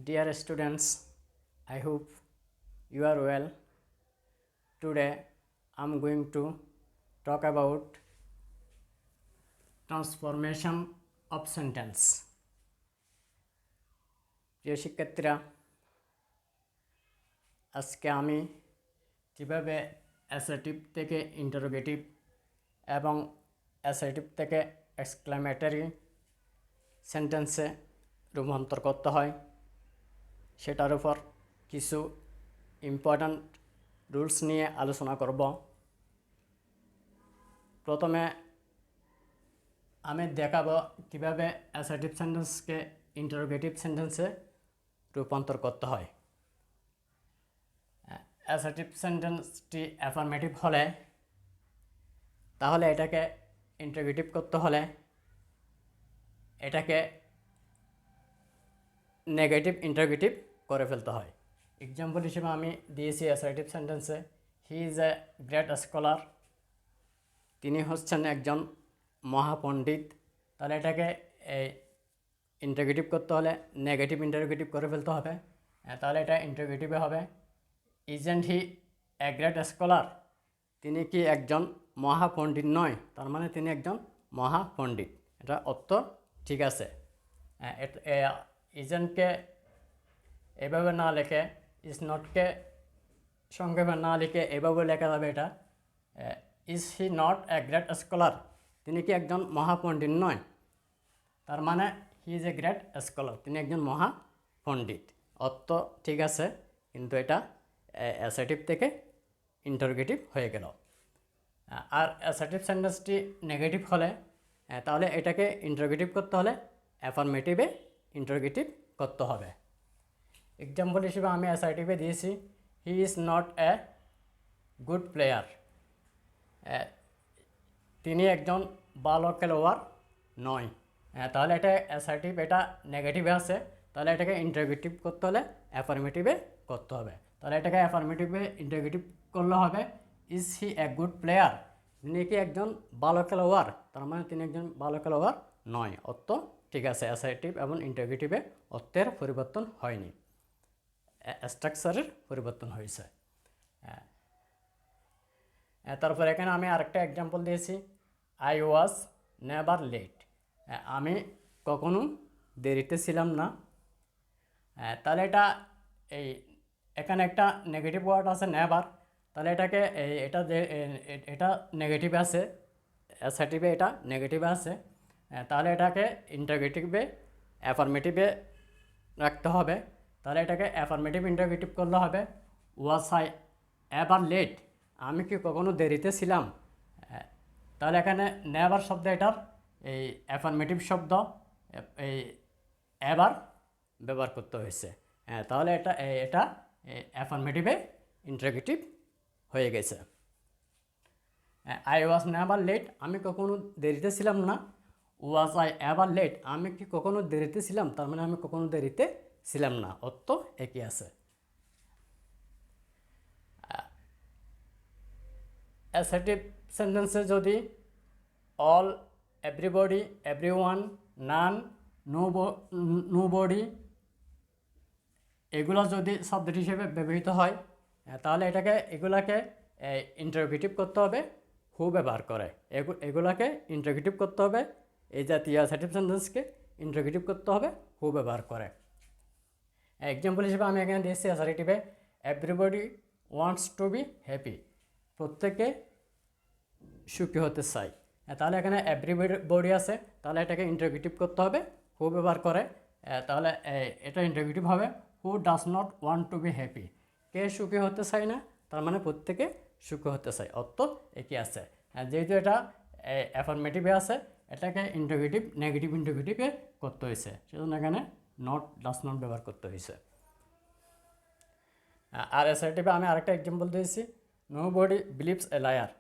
Dear students, I hope you are well. Today I'm going to talk about transformation of sentence. প্রিয় শিক্ষার্থীরা, আজকে আমি কিভাবে assertive থেকে ইন্টারোগেটিভ এবং অ্যাসার্টিভ থেকে এক্সক্লামেটরি সেন্টেন্সে রূপান্তর করতে হয় সেটার উপর কিছু ইম্পর্ট্যান্ট রুলস নিয়ে আলোচনা করব। প্রথমে আমি দেখাবো কিভাবে অ্যাসার্টিভ সেন্টেন্সকে ইন্টারোগেটিভ সেন্টেন্সে রূপান্তর করতে হয়। অ্যাসার্টিভ সেন্টেন্সটি অ্যাফার্মেটিভ হলে তাহলে এটাকে ইন্টারোগেটিভ করতে হলে এটাকে নেগেটিভ ইন্টারোগেটিভ করে ফেলতে হয়। এক্সাম্পল হিসেবে আমি দিয়েছি অ্যাসার্টিভ সেন্টেন্সে, he is a great scholar, তিনি হচ্ছেন একজন মহাপণ্ডিত। তাহলে এটাকে ইন্টারোগেটিভ করতে হলে নেগেটিভ ইন্টারোগেটিভ করে ফেলতে হবে। তাহলে এটা ইন্টারোগেটিভে হবে, isn't he a great scholar, তিনি কি একজন মহাপণ্ডিত নয়, তার মানে তিনি একজন মহাপণ্ডিত। এটা অর্থ ঠিক আছে। ইজেন্টকে এভাবে না লিখে, ইজ নটকে সংক্ষেপে না লিখে এভাবে লেখা যাবে, এটা is he not a great scholar, তিনি কি একজন মহাপণ্ডিত নয়, তার মানে he is a great scholar, তিনি একজন মহাপণ্ডিত। অর্থ ঠিক আছে, কিন্তু এটা অ্যাসার্টিভ থেকে ইন্টারোগেটিভ হয়ে গেল। আর অ্যাসার্টিভ সেন্টেন্সটি নেগেটিভ হলে তাহলে এটাকে ইন্টারোগেটিভ করতে হলে অ্যাফার্মেটিভে ইন্টারোগেটিভ করতে হবে। এক্সাম্পল হিসেবে আমি অ্যাসার্টিভে দিয়েছি, he is not a good player, তিনি একজন ভালো খেলোয়াড় নয়। তাহলে এটা অ্যাসার্টিভ, এটা নেগেটিভে আছে, তাহলে এটাকে ইন্টারোগেটিভ করতে হলে অ্যাফার্মেটিভে করতে হবে। তাহলে এটাকে অ্যাফার্মেটিভে ইন্টারোগেটিভ করলে হবে, is he a good player, তিনি কি একজন ভালো খেলোয়াড়, তার মানে তিনি একজন ভালো খেলোয়াড় নয়। অর্থ ঠিক আছে, অ্যাসার্টিভ এবং ইন্টারোগেটিভে অর্থের পরিবর্তন হয়নি, স্ট্রাকচারের পরিবর্তন হয়েছে। তারপর এখানে আমি আরেকটা এক্সাম্পল দিয়েছি, আই ওয়াজ নেভার লেট, আমি কখনো দেরিতে ছিলাম না। তাহলে এটা এখানে একটা নেগেটিভ ওয়ার্ড আছে নেভার, তাহলে এটাকে এটা নেগেটিভ আছে, অ্যাসার্টিভে এটা নেগেটিভে আছে, তাহলে এটাকে ইন্টারোগেটিভে অ্যাফার্মেটিভে রাখতে হবে। তাহলে এটাকে অ্যাফার্মেটিভ ইন্টারোগেটিভ করলে হবে, ওয়াজ আই এভার লেট, আমি কি কখনো দেরিতে ছিলাম। তাহলে এখানে নেভার শব্দ এটার অ্যাফার্মেটিভ শব্দ এভার ব্যবহার করতে হয়েছে। তাহলে এটা অ্যাফার্মেটিভে ইন্টারোগেটিভ হয়ে গেছে। আই ওয়াজ নেভার লেট, আমি কখনো দেরিতে ছিলাম না। ওয়াজ আই এভার লেট, আমি কি কখনো দেরিতে ছিলাম, তার মানে আমি কখনো দেরিতে ছিলাম না। অর্থ একই আছে। অ্যাসার্টিভ সেন্টেন্সে যদি অল, এভরিবডি, এভরিওয়ান, নান, নোবডি এগুলো যদি শব্দ হিসেবে ব্যবহৃত হয় তাহলে এগুলাকে ইন্টারোগেটিভ করতে হবে হু ব্যবহার করে। এগুলাকে ইন্টারোগেটিভ করতে হবে, এই জাতীয় অ্যাসার্টিভ সেন্টেন্সকে ইন্টারোগেটিভ করতে হবে হু ব্যবহার করে। এক্সাম্পল হিসেবে আমি এখানে দিয়েছি অ্যাসার্টিভে, everybody wants to be happy, প্রত্যেকে সুখী হতে চাই। তাহলে এখানে এভরিবডি আছে, তাহলে এটাকে ইন্টারোগেটিভ করতে হবে হু ব্যবহার করে। তাহলে এটা ইন্টারোগেটিভ হবে, who does not want to be happy, কে সুখী হতে চায় না, তার মানে প্রত্যেকে সুখী হতে চায়। অর্থ একই আছে। যেহেতু এটা অ্যাফার্মেটিভে আছে, এটাকে ইন্টারোগেটিভ নেগেটিভ ইন্টারোগেটিভে করতে হয়েছে, সেজন্য এখানে নট, ডাজ নট ব্যবহার করতে হয়েছে। আর অ্যাসার্টিভে আমি আরেকটা এক্সাম্পল দিয়েছি, নোবডি বিলিভস এ লায়ার,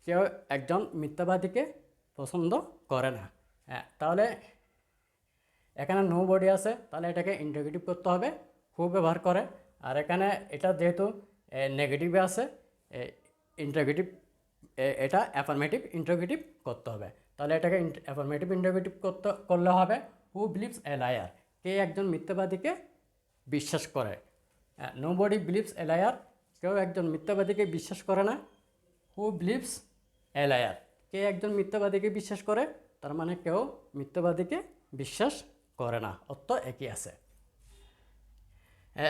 কেউ একজন মিথ্যাবাদীকে পছন্দ করে না। তাহলে এখানে নোবডি আছে, তাহলে এটাকে ইন্টারোগেটিভ করতে হবে হু ব্যবহার করে। আর এখানে এটা যেহেতু নেগেটিভে আছে, ইন্টারোগেটিভ, এটা অ্যাফার্মেটিভ ইন্টারোগেটিভ করতে হবে। তাহলে এটাকে অ্যাফার্মেটিভ ইন্টারোগেটিভ করলে হবে, হু বিলিভস এ লায়ার, কে একজন মিথ্যাবাদীকে বিশ্বাস করে। Nobody believes a liar, কেউ একজন মিথ্যাবাদীকে বিশ্বাস করে না। হু বিলিভস এ লায়ার, কে একজন মিথ্যাবাদীকে বিশ্বাস করে, তার মানে কেউ মিথ্যাবাদীকে বিশ্বাস করে না, অর্থ একই আছে।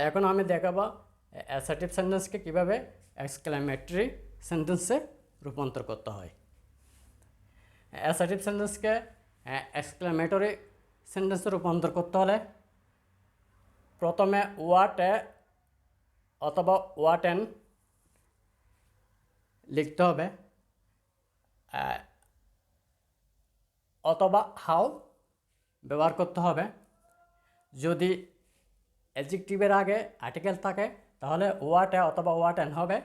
এখন আমি দেখাবো অ্যাসার্টিভ সেন্টেন্সকে কীভাবে এক্সক্লেমেটরি সেন্টেন্সে রূপান্তর করতে হয়। অ্যাসার্টিভ সেন্টেন্সকে এক্সক্লেমেটরি সেন্টেন্সে রূপান্তর করতে হলে প্রথমে হোয়াট এ অথবা হোয়াট এন লিখতে হবে, অথবা হাউ ব্যবহার করতে হবে। যদি অ্যাডজেক্টিভের আগে আর্টিকেল থাকে তাহলে হোয়াট এ অথবা হোয়াট এন হবে,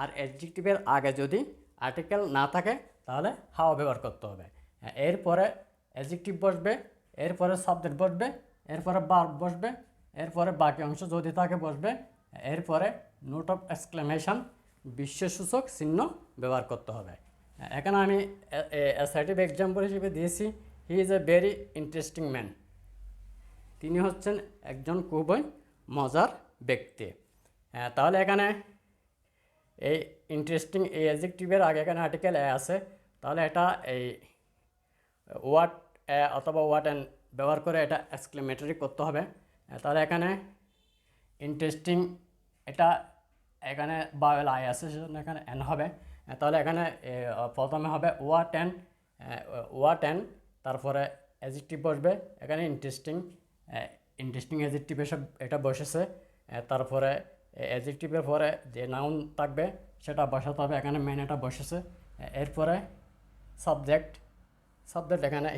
আর অ্যাডজেক্টিভের আগে যদি আর্টিকেল না থাকে তাহলে হাউ ব্যবহার করতে হবে। এরপরে অ্যাডজেক্টিভ বসবে, এরপরে সাবজেক্ট বসবে, এরপরে ভার্ব বসবে, এরপরে বাকি অংশ যদি থাকে বসবে, এরপরে নোট অফ এক্সক্লেমেশন বিশেষসূচক চিহ্ন ব্যবহার করতে হবে। এখানে আমি অ্যাসার্টিভ এক্সাম্পল হিসেবে দিয়েছি, he is a very interesting man, তিনি হচ্ছেন একজন খুবই মজার ব্যক্তি। তাহলে এখানে এই ইন্টারেস্টিং এই অ্যাডজেক্টিভের আগে এখানে আর্টিকেল এ আছে, তাহলে এটা এই হোয়াট এ অথবা হোয়াট এন ব্যবহার করে এটা এক্সক্লেমেটরি করতে হবে। তাহলে এখানে ইন্টারেস্টিং এটা এখানে বাওয়েল আই আছে, সেজন্য এখানে এন হবে। তাহলে এখানে প্রথমে হবে হোয়াট এন, তারপরে অ্যাডজেক্টিভ বসবে, এখানে ইন্টারেস্টিং অ্যাডজেক্টিভ এসব এটা বসেছে। তারপরে অ্যাডজেক্টিভের পরে যে নাউন থাকবে সেটা বসাতে হবে, এখানে মেন এটা বসেছে। এরপরে সাবজেক্ট এখানে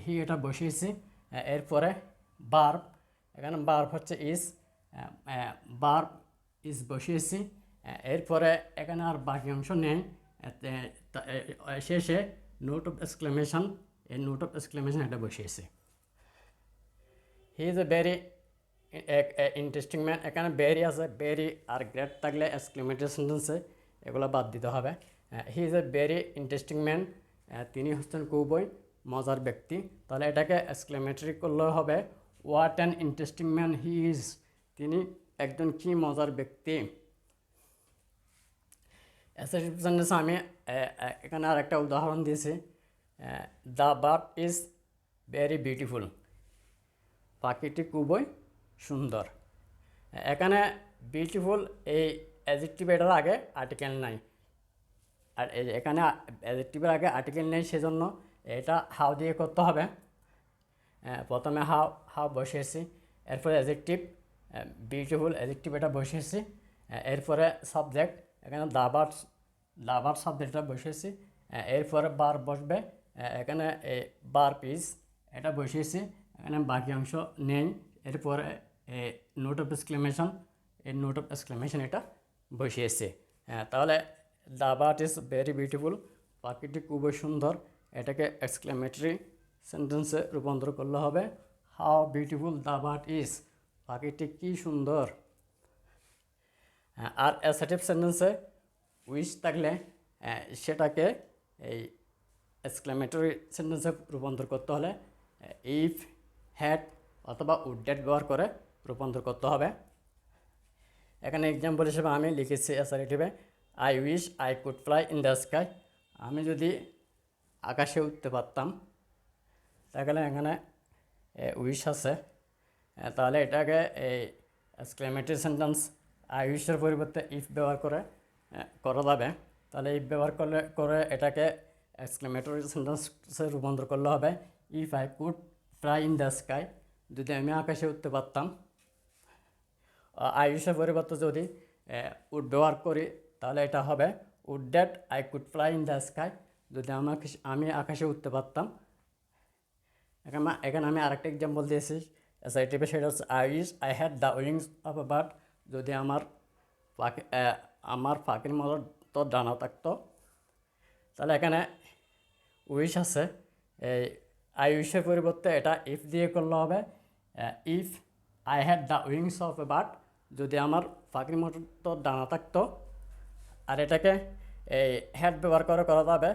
হি এটা বসিয়েছি। এরপরে ভার্ব, এখানে ভার্ব হচ্ছে ভার্ব ইজ বসিয়েছি। এরপরে এখানে আর বাকি অংশ নেই। শেষে নোট অফ এক্সক্লেমেশন, এই নোট অফ এক্সক্লেমেশন এটা বসিয়েছি। He is a very interesting man, এখানে ভেরি আছে, ভেরি আর গ্রেট থাকলে এক্সক্লেমেটরি সেন্টেন্সে এগুলো বাদ দিতে হবে। He is a very interesting man, তিনি হচ্ছেন খুবই মজার ব্যক্তি, তাহলে এটাকে এক্সক্লেমেটরি করলে হবে what an interesting man he is, তিনি একজন কি মজার ব্যক্তি। অ্যাসার্টিভ সেন্টেন্সে আমি এখানে আর একটা উদাহরণ দিয়েছি, the bird is very beautiful, পাখিটি খুবই সুন্দর। এখানে বিউটিফুল এই অ্যাডজেক্টিভ এটার আগে আর্টিকেল নাই, আর এখানে অ্যাডজেক্টিভের আগে আর্টিকেল নেই, সেজন্য এটা হাউ দিয়ে করতে হবে। প্রথমে হাউ বসিয়েছি, এরপরে অ্যাডজেক্টিভ বিউটিফুল অ্যাডজেক্টিভ এটা বসিয়েছি, এরপরে সাবজেক্ট এখানে দ্য বার্ড সাবজেক্টটা বসিয়েছি, এরপরে ভার্ব বসবে, এখানে ভার্ব ইজ এটা বসিয়েছি, এখানে বাকি অংশ নেই। এরপরে নোট অফ এক্সক্লেমেশন, এই নোট অফ এক্সক্লেমেশন এটা বসিয়েছে। তাহলে the bird is very beautiful, পাখিটি খুবই সুন্দর, এটাকে এক্সক্লেমেটরি সেন্টেন্সে রূপান্তর করলে হবে how beautiful the bird is, পাখিটি কী সুন্দর। আর অ্যাসার্টিভ সেন্টেন্সে উইশ থাকলে সেটাকে এই এক্সক্লেমেটরি সেন্টেন্সে রূপান্তর করতে হলে ইফ, হ্যাড অথবা উড ড্যাট ব্যবহার করে রূপান্তর করতে হবে। এখানে এক্সাম্পল হিসেবে আমি লিখেছি অ্যাসার্টিভে, I wish I could fly in the sky, আমি যদি আকাশে উঠতে পারতাম, তাহলে এখানে উইশ আছে, তাহলে এটাকে এই এক্সক্লেমেটরি সেন্টেন্স আই উইশের পরিবর্তে ইফ ব্যবহার করা যাবে। তাহলে ইফ ব্যবহার করে এটাকে এক্সক্লেমেটরি সেন্টেন্সে রূপান্তর করলে হবে if I could fly in the sky, যদি আমি আকাশে উঠতে পারতাম। আই উইশের পরিবর্তে যদি উড ব্যবহার করি তাহলে এটা হবে would that I could fly in the sky, যদি আমি আকাশে উঠতে পারতাম। এখানে আমি আরেকটা এক্সাম্পল দিয়েছি অ্যাসার্টিভে, সেটা হচ্ছে I wish I had the wings of a bird, যদি আমার পাখির মতো ডানা থাকতো। তাহলে এখানে উইশ আছে, এই আই উইশের পরিবর্তে এটা ইফ দিয়ে করলে হবে if I had the wings of a bird, যদি আমার পাখির মতো ডানা থাকতো। আর এটাকে এই হ্যাড ব্যবহার করা যাবে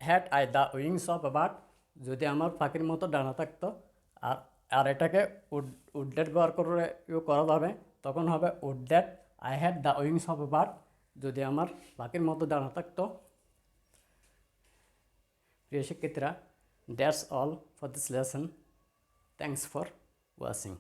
had I the wings of a bird, যদি আমার পাখির মতো ডানা থাকতো। আর আর এটাকে উড দ্যাট ব্যবহার করে করা যাবে, তখন হবে would that I had the wings of a bird, যদি আমার পাখির মতো ডানা থাকতো। প্রিয় শিক্ষার্থীরা, that's all for this lesson. Thanks for watching.